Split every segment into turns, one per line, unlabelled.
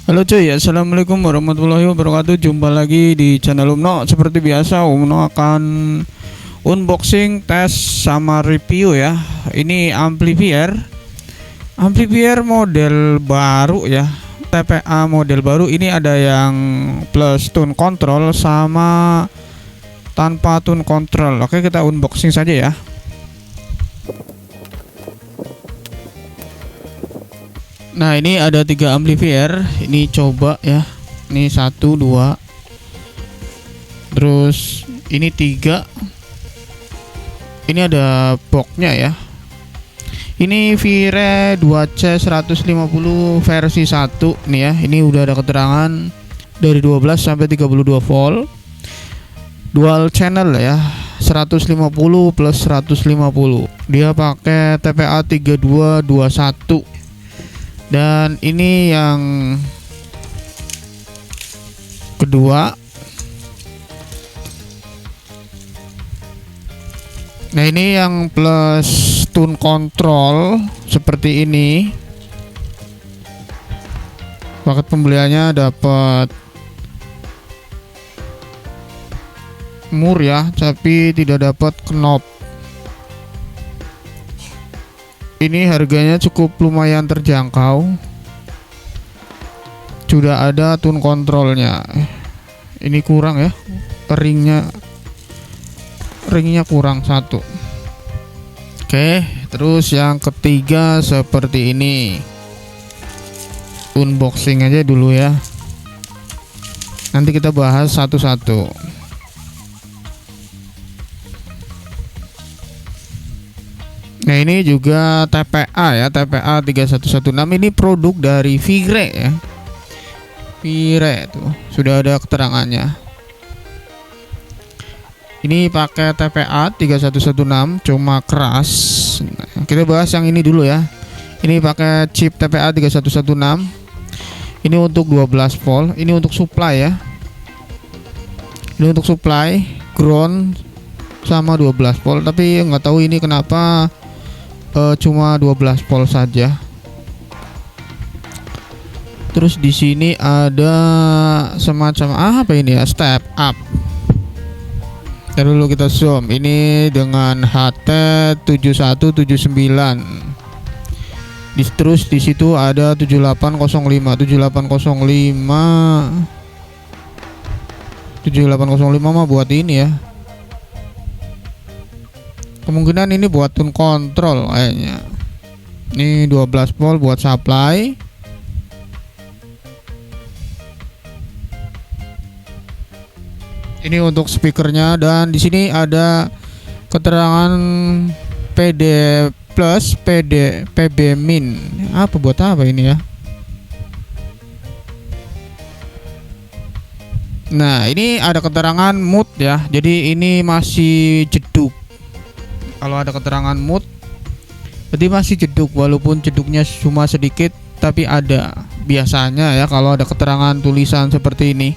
Halo cuy, assalamualaikum warahmatullahi wabarakatuh. Jumpa lagi di channel Umno. Seperti biasa, Umno akan unboxing, tes, sama review ya. Ini amplifier model baru ya, TPA model baru. Ini ada yang plus tune control sama tanpa tune control. Oke, kita unboxing saja ya. Nah, ini ada 3 amplifier. Ini coba ya. Ini 1, 2. Terus ini 3. Ini ada boxnya ya. Ini Vire 2C150 versi 1 nih ya. Ini udah ada keterangan dari 12 sampai 32 volt. Dual channel ya. 150 plus 150. Dia pakai TPA 3221. Dan ini yang kedua. Nah, ini yang plus tune control seperti ini. Paket pembeliannya dapat mur ya, tapi tidak dapat knob. Ini harganya cukup lumayan terjangkau. Sudah ada tune controlnya. Ini kurang ya, ringnya kurang 1. Oke, terus yang ketiga seperti ini. Unboxing aja dulu ya. Nanti kita bahas satu-satu. Nah, ini juga TPA ya, TPA 3116. Ini produk dari Vire ya. Vire tuh, sudah ada keterangannya. Ini pakai TPA 3116, cuma keras. Nah, kita bahas yang ini dulu ya. Ini pakai chip TPA 3116. Ini untuk 12 volt, ini untuk supply ya. Ini untuk supply ground sama 12 volt, tapi nggak tahu ini kenapa cuma 12 volt saja. Terus di sini ada semacam apa ini ya, step up. Ntar dulu kita zoom. Ini dengan HT7179. Terus di situ ada 7805 mah buat ini ya. Kemungkinan ini buat tune control kayaknya. Ini 12 volt buat supply. Ini untuk speakernya, dan di sini ada keterangan PD plus, PB min. Apa buat apa ini ya? Nah, ini ada keterangan mood ya. Jadi ini masih jeduk. Kalau ada keterangan mood, berarti masih jeduk, walaupun jeduknya cuma sedikit, tapi ada. Biasanya ya kalau ada keterangan tulisan seperti ini.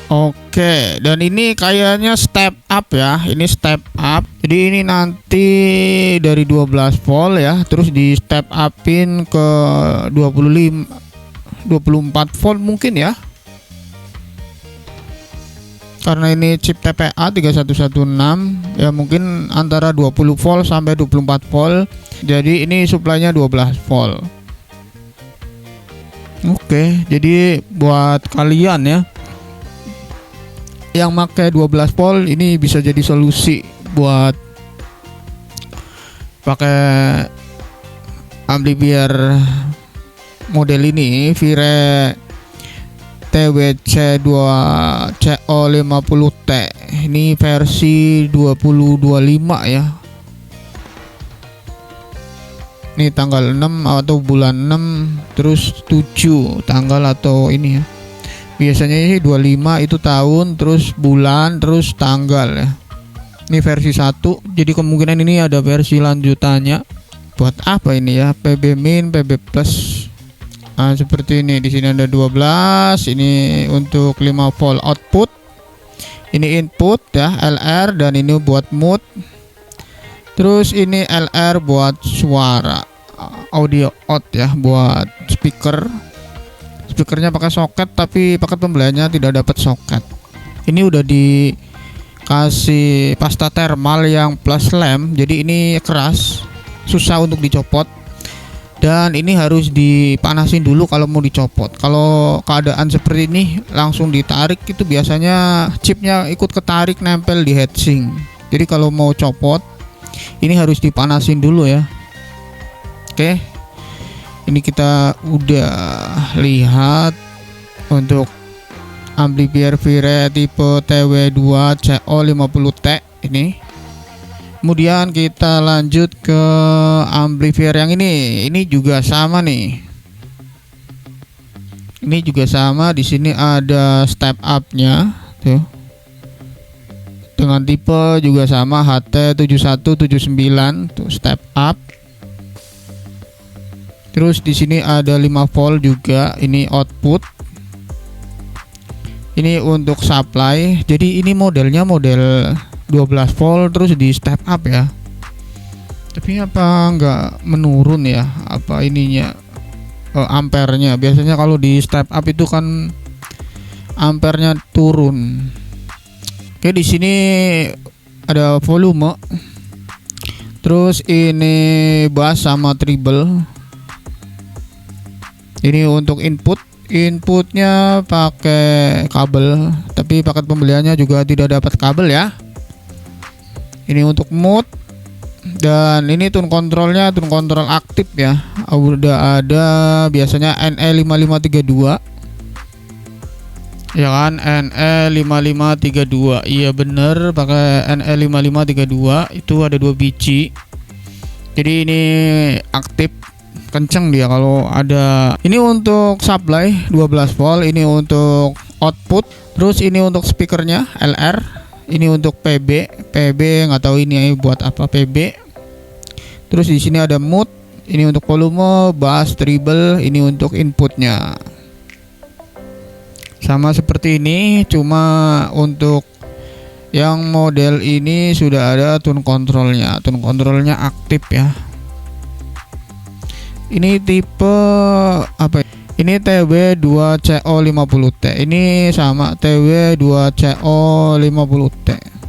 Oke, dan ini kayaknya step up ya. Ini step up. Jadi ini nanti dari 12 volt ya, terus di step upin ke 24 volt mungkin ya. Karena ini chip TPA 3116 ya, mungkin antara 20 volt sampai 24 volt. Jadi ini suplainya 12 volt. Oke, jadi buat kalian ya yang pakai 12 volt, ini bisa jadi solusi buat pakai amplifier model ini, Vire TWC2CO50T. Ini versi 2025 ya. Ini tanggal 6 atau bulan 6, terus 7 tanggal atau ini ya. Biasanya ini 25 itu tahun, terus bulan, terus tanggal ya. Ini versi 1, jadi kemungkinan ini ada versi lanjutannya. Buat apa ini ya? PB min, PB plus. Nah, seperti ini. Di sini ada 12. Ini untuk 5 volt output. Ini input ya, LR, dan ini buat mood. Terus ini LR buat suara, audio out ya, buat speaker. speakernya pakai soket, tapi paket pembeliannya tidak dapat soket. Ini udah dikasih pasta thermal yang plus lem, jadi ini keras, susah untuk dicopot. Dan ini harus dipanasin dulu kalau mau dicopot. Kalau keadaan seperti ini langsung ditarik, itu biasanya chipnya ikut ketarik nempel di heatsink. Jadi kalau mau copot ini harus dipanasin dulu ya. Oke, ini kita udah lihat untuk amplifier Vire tipe TW2CO50T ini. Kemudian kita lanjut ke amplifier yang ini juga sama nih. Ini juga sama, di sini ada step up-nya tuh. Dengan tipe juga sama HT7179 tuh, step up. Terus di sini ada 5 volt juga, ini output. Ini untuk supply. Jadi ini modelnya model 12 volt terus di step up ya. Tapi apa nggak menurun ya apa ininya ampernya? Biasanya kalau di step up itu kan ampernya turun. Oke, di sini ada volume. Terus ini bass sama treble. Ini untuk inputnya pakai kabel, tapi paket pembeliannya juga tidak dapat kabel ya. Ini untuk mode, dan ini tune controlnya tune control aktif ya. Udah ada biasanya NE5532 ya kan, NE5532. Iya bener, pakai NE5532 itu ada 2 biji. Jadi ini aktif, kenceng dia kalau ada. Ini untuk supply 12 volt, ini untuk output. Terus ini untuk speakernya LR. Ini untuk PB nggak tahu ini buat apa PB. Terus di sini ada mode, ini untuk volume, bass, treble, ini untuk inputnya. Sama seperti ini, cuma untuk yang model ini sudah ada tune controlnya. Tune controlnya aktif ya. Ini tipe apa? Ini TW2CO50T. Ini sama TW2CO50T.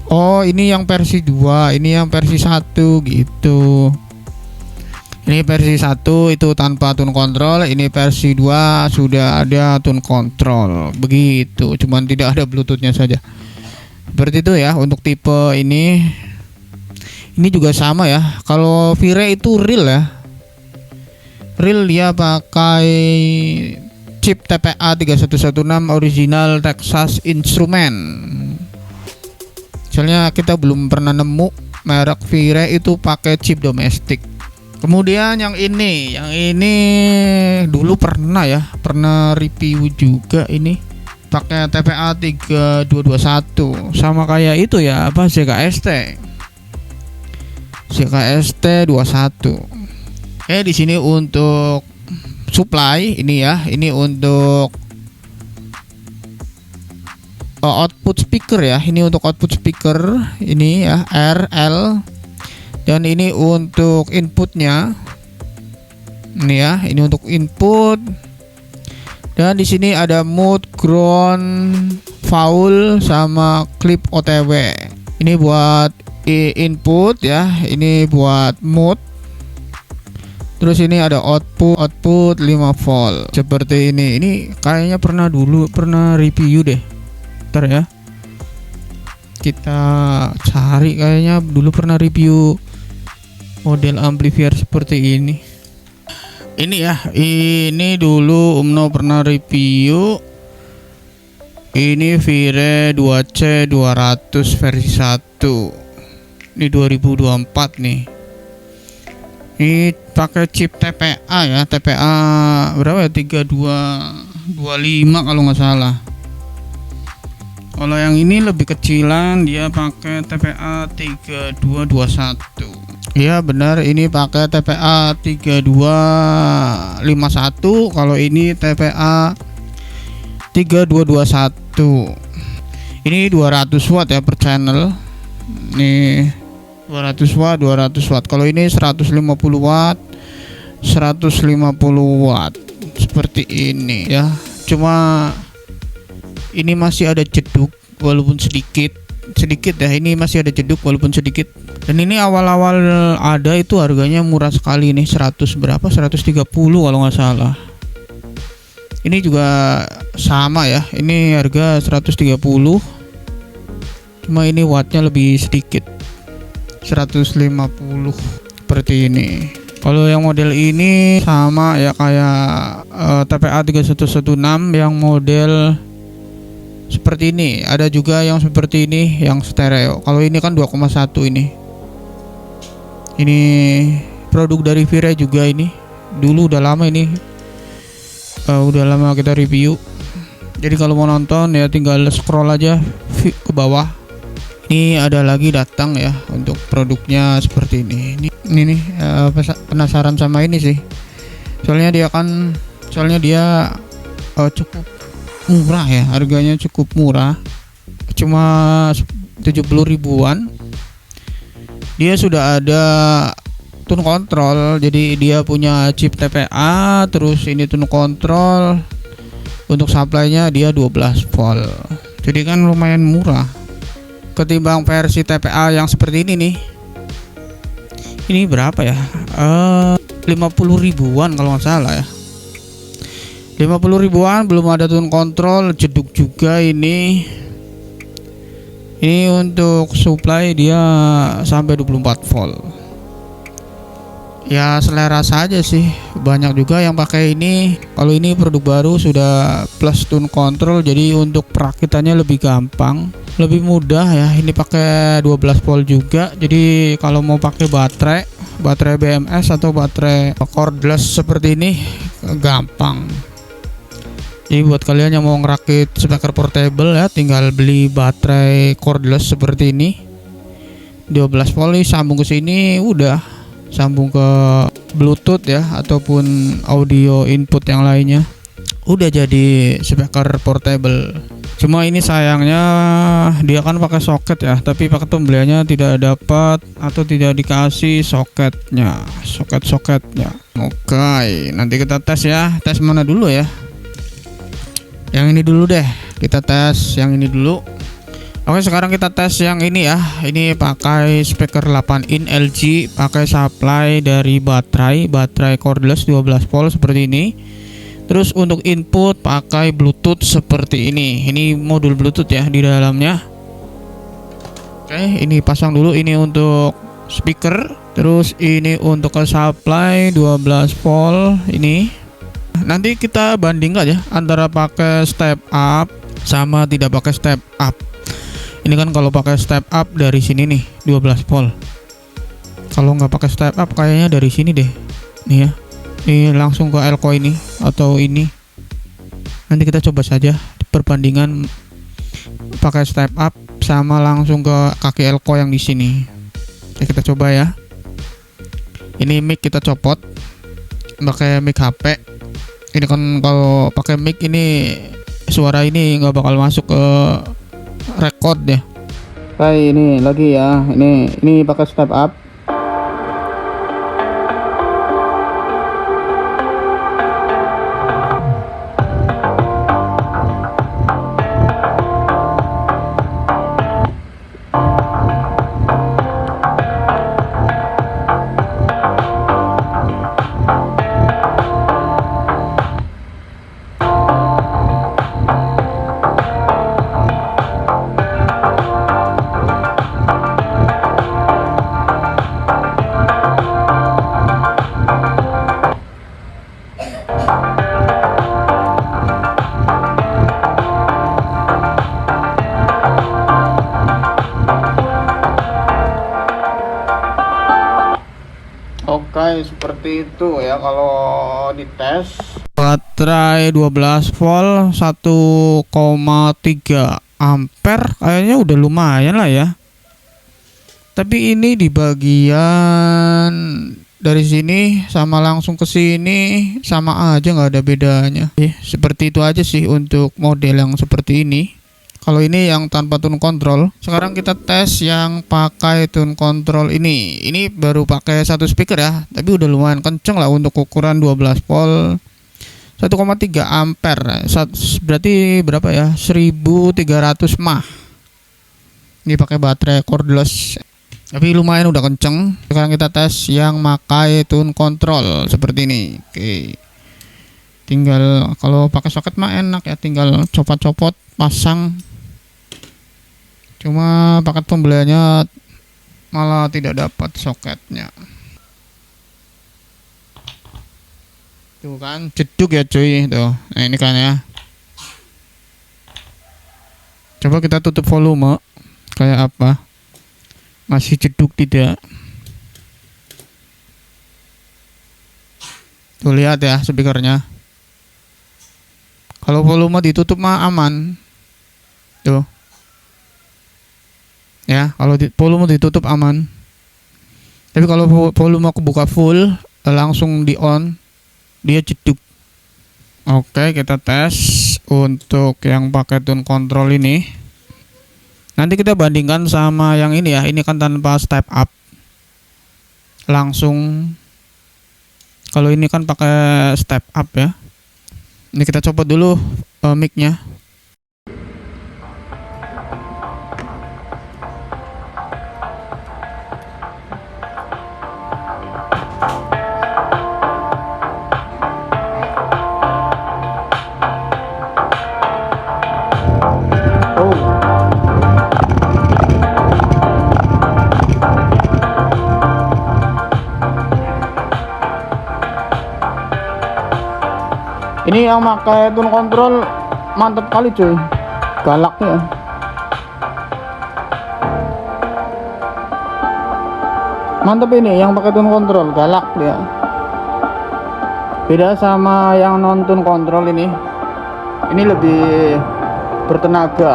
Oh, ini yang versi 2, ini yang versi 1 gitu. Ini versi 1 itu tanpa tune control, ini versi 2 sudah ada tune control. Begitu, cuman tidak ada bluetoothnya saja. Seperti itu ya untuk tipe ini. Ini juga sama ya. Kalau Vire itu real ya. Real, dia pakai chip TPA 3116 original Texas Instruments. Soalnya kita belum pernah nemu merek Vire itu pakai chip domestik. Kemudian yang ini dulu pernah review juga, ini pakai TPA 3221 sama kayak itu ya, apa ZKST 21. Di sini untuk supply ini ya, ini untuk output speaker ya, ini untuk output speaker ini ya, RL. Dan ini untuk inputnya ini ya, ini untuk input. Dan di sini ada mode, ground, foul sama clip OTW. Ini buat input ya, ini buat mode. Terus ini ada output 5 volt seperti ini. Ini kayaknya pernah review deh. Ntar ya, kita cari, kayaknya dulu pernah review model amplifier seperti ini. Ini ya, ini dulu Umno pernah review. Ini Vire 2C200 versi 1. Ini 2024 nih. Ini pakai chip TPA ya, TPA berapa ya, 3225 kalau nggak salah. Kalau yang ini lebih kecilan, dia pakai TPA 3221. Iya benar, ini pakai TPA 3251. Kalau ini TPA 3221. Ini 200 watt ya per channel. Nih 200 watt. Kalau ini 150 watt, 150 watt seperti ini ya. Cuma ini masih ada jeduk walaupun sedikit ya, ini masih ada jeduk walaupun sedikit. Dan ini awal-awal ada itu harganya murah sekali nih, 100 berapa, 130 kalau nggak salah. Ini juga sama ya, ini harga 130, cuma ini wattnya lebih sedikit, 150 seperti ini. Kalau yang model ini sama ya kayak TPA 3116 yang model seperti ini. Ada juga yang seperti ini yang stereo. Kalau ini kan 2,1 ini. Ini produk dari Vire juga ini. Dulu udah lama ini. Udah lama kita review. Jadi kalau mau nonton ya tinggal scroll aja ke bawah. Ini ada lagi datang ya untuk produknya seperti ini. Ini nih penasaran sama ini sih. Soalnya dia cukup murah ya, harganya cukup murah. Cuma 70 ribuan. Dia sudah ada tune control, jadi dia punya chip TPA, terus ini tune control. Untuk supply-nya dia 12 volt. Jadi kan lumayan murah ketimbang versi TPA yang seperti ini nih. Ini berapa ya? 50 ribuan kalau nggak salah ya. 50 ribuan, belum ada tune control, jeduk juga ini. Ini untuk supply dia sampai 24 volt. Ya selera saja sih. Banyak juga yang pakai ini. Kalau ini produk baru sudah plus tune control, jadi untuk perakitannya lebih gampang, lebih mudah ya. Ini pakai 12 volt juga. Jadi kalau mau pakai baterai BMS atau baterai cordless seperti ini gampang. Jadi buat kalian yang mau ngerakit speaker portable ya, tinggal beli baterai cordless seperti ini. 12 volt sambung ke sini, udah sambung ke Bluetooth ya ataupun audio input yang lainnya. Udah jadi speaker portable. Cuma ini sayangnya dia kan pakai soket ya, tapi pakai pembeliannya tidak dapat atau tidak dikasih soketnya. Oke, nanti kita tes ya. Tes mana dulu ya? Yang ini dulu deh. Kita tes yang ini dulu. Oke, sekarang kita tes yang ini ya. Ini pakai speaker 8 in LG, pakai supply dari baterai cordless 12 volt seperti ini. Terus untuk input pakai Bluetooth seperti ini. Ini modul Bluetooth ya di dalamnya. Oke, ini pasang dulu. Ini untuk speaker. Terus ini untuk ke supply 12 volt ini. Nanti kita bandingkan ya antara pakai step up sama tidak pakai step up. Ini kan kalau pakai step up dari sini nih 12 volt. Kalau nggak pakai step up kayaknya dari sini deh. Nih ya. Ini langsung ke elko ini atau ini. Nanti kita coba saja perbandingan pakai step up sama langsung ke kaki elko yang di sini. Oke, kita coba ya. Ini mic kita copot. Pakai mic HP. Ini kan kalau pakai mic ini suara ini nggak bakal masuk ke record deh. Baik, ini lagi ya. Ini pakai step up. Oke, seperti itu ya kalau dites. Baterai 12 volt 1,3 ampere kayaknya udah lumayan lah ya. Tapi ini di bagian dari sini sama langsung ke sini sama aja, nggak ada bedanya. Seperti itu aja sih untuk model yang seperti ini. Kalau ini yang tanpa tune control. Sekarang kita tes yang pakai tune control ini. Ini baru pakai satu speaker ya, tapi udah lumayan kenceng lah untuk ukuran 12 volt 1,3 ampere. Berarti berapa ya? 1300 mAh. Ini pakai baterai cordless. Tapi lumayan udah kenceng. Sekarang kita tes yang pakai tune control seperti ini. Oke. Tinggal kalau pakai soket mah enak ya, tinggal copot-copot, pasang. Cuma paket pembeliannya malah tidak dapat soketnya. Tuh kan, jeduk ya cuy tuh. Nah, ini kan ya. Coba kita tutup volume. Kayak apa? Masih jeduk tidak? Tuh lihat ya speakernya. Kalau volume ditutup mah aman. Tuh. Ya, kalau volume ditutup aman. Tapi kalau volume aku buka full, langsung di on, dia jeduk. Oke, kita tes untuk yang pakai tune control ini. Nanti kita bandingkan sama yang ini ya. Ini kan tanpa step up. Langsung. Kalau ini kan pakai step up ya. Ini kita copot dulu mic-nya. Ini yang pakai tune control mantep kali cuy, galaknya. Mantep ini yang pakai tune control, galak dia. Beda sama yang non tune control ini. Ini lebih bertenaga.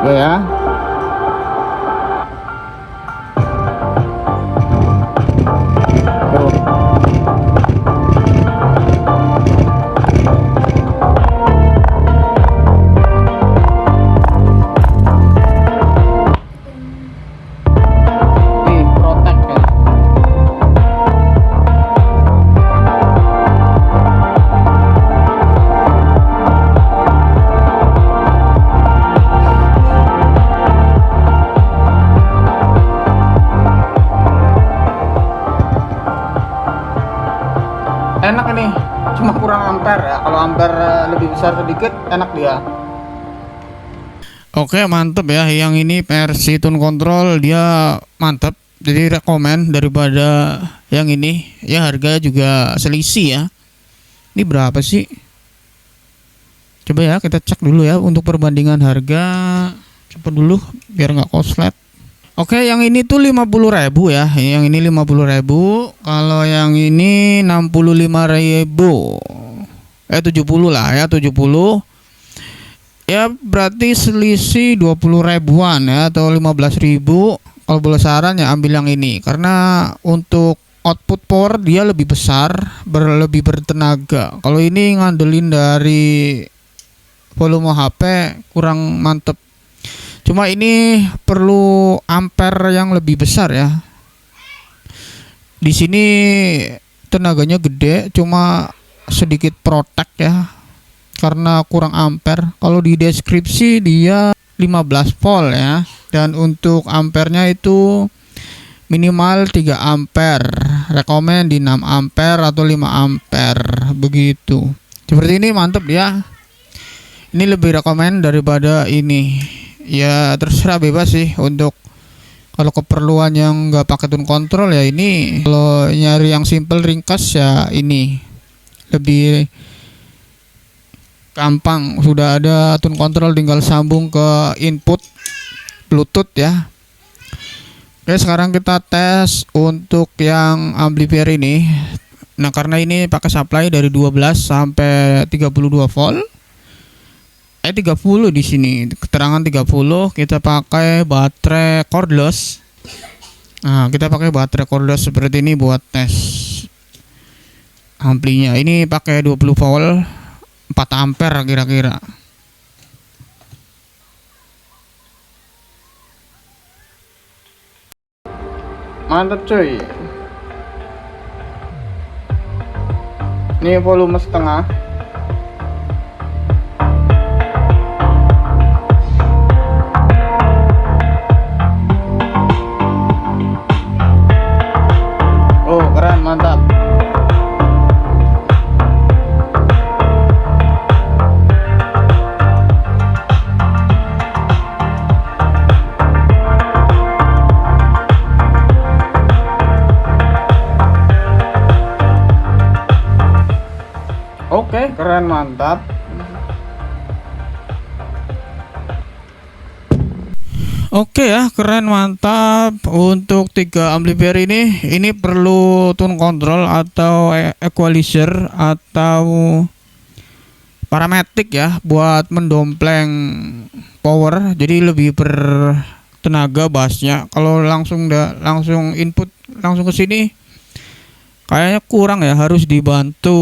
Ya. Enak ini, cuma kurang ampere ya. Kalau ampere lebih besar sedikit enak dia. Oke, mantep ya. Yang ini versi tune control dia mantep, jadi rekomen daripada yang ini. Ya harga juga selisih ya. Ini berapa sih? Coba ya kita cek dulu ya untuk perbandingan harga. Coba dulu biar nggak koslet. Oke, yang ini tuh 50.000 ya. Yang ini 50.000. Kalau yang ini 65.000. 70 lah ya, 70. Ya berarti selisih 20 ribuan ya, atau 15.000. Kalau boleh saran ya ambil yang ini, karena untuk output power dia lebih besar, lebih bertenaga. Kalau ini ngandelin dari volume HP kurang mantep. Cuma ini perlu ampere yang lebih besar ya. Di sini tenaganya gede, cuma sedikit protek ya, karena kurang ampere. Kalau di deskripsi dia 15 volt ya. Dan untuk ampernya itu minimal 3 ampere. Rekomen di 6 ampere atau 5 ampere begitu. Seperti ini mantep ya. Ini lebih rekomen daripada ini. Ya terserah, bebas sih. Untuk kalau keperluan yang nggak pakai tune control ya ini. Kalau nyari yang simple ringkas ya ini lebih gampang. Sudah ada tune control, tinggal sambung ke input Bluetooth ya. Oke, sekarang kita tes untuk yang amplifier ini. Nah, karena ini pakai supply dari 12 sampai 32 volt. 30 di sini, keterangan 30. Kita pakai baterai cordless. Nah, kita pakai baterai cordless seperti ini buat tes amplinya. Ini pakai 20 volt, 4 ampere kira-kira. Mantap cuy. Ini volume setengah. Oh, keren, mantap. Oke, keren, mantap. Oke ya, keren, mantap. Untuk 3 amplifier ini perlu tune control atau equalizer atau parametric ya buat mendompleng power, jadi lebih bertenaga bassnya. Kalau langsung input langsung ke sini kayaknya kurang ya, harus dibantu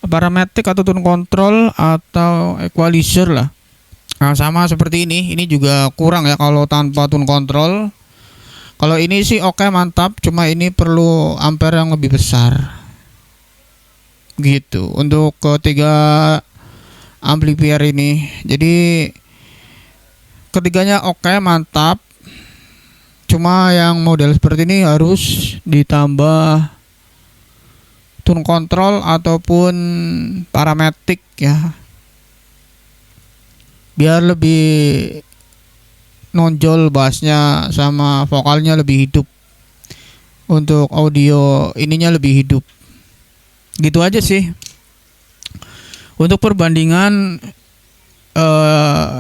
parametric atau tune control atau equalizer lah. Nah, sama seperti ini juga kurang ya kalau tanpa tune control. Kalau ini sih oke, mantap, cuma ini perlu ampere yang lebih besar gitu untuk ketiga amplifier ini. Jadi ketiganya oke, mantap, cuma yang model seperti ini harus ditambah tune control ataupun parametric ya, biar lebih nonjol bassnya sama vokalnya lebih hidup. Untuk audio ininya lebih hidup. Gitu aja sih. Untuk perbandingan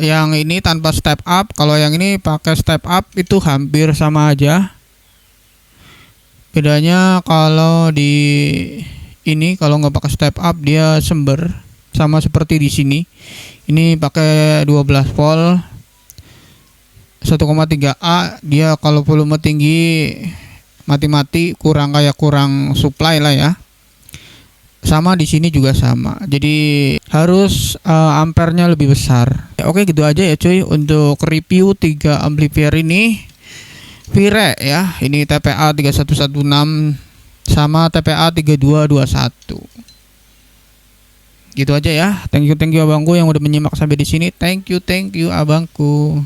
yang ini tanpa step up, kalau yang ini pakai step up itu hampir sama aja. Bedanya kalau di ini kalau nggak pakai step up dia sember, sama seperti di sini. Ini pakai 12 volt 1,3A, dia kalau volume tinggi mati-mati, kurang supply lah ya. Sama di sini juga sama. Jadi harus ampernya lebih besar. Ya, oke, gitu aja ya cuy untuk review 3 amplifier ini. Vire ya, ini TPA 3116 sama TPA 3221. Gitu aja ya. Thank you abangku yang udah menyimak sampai di sini. Thank you abangku.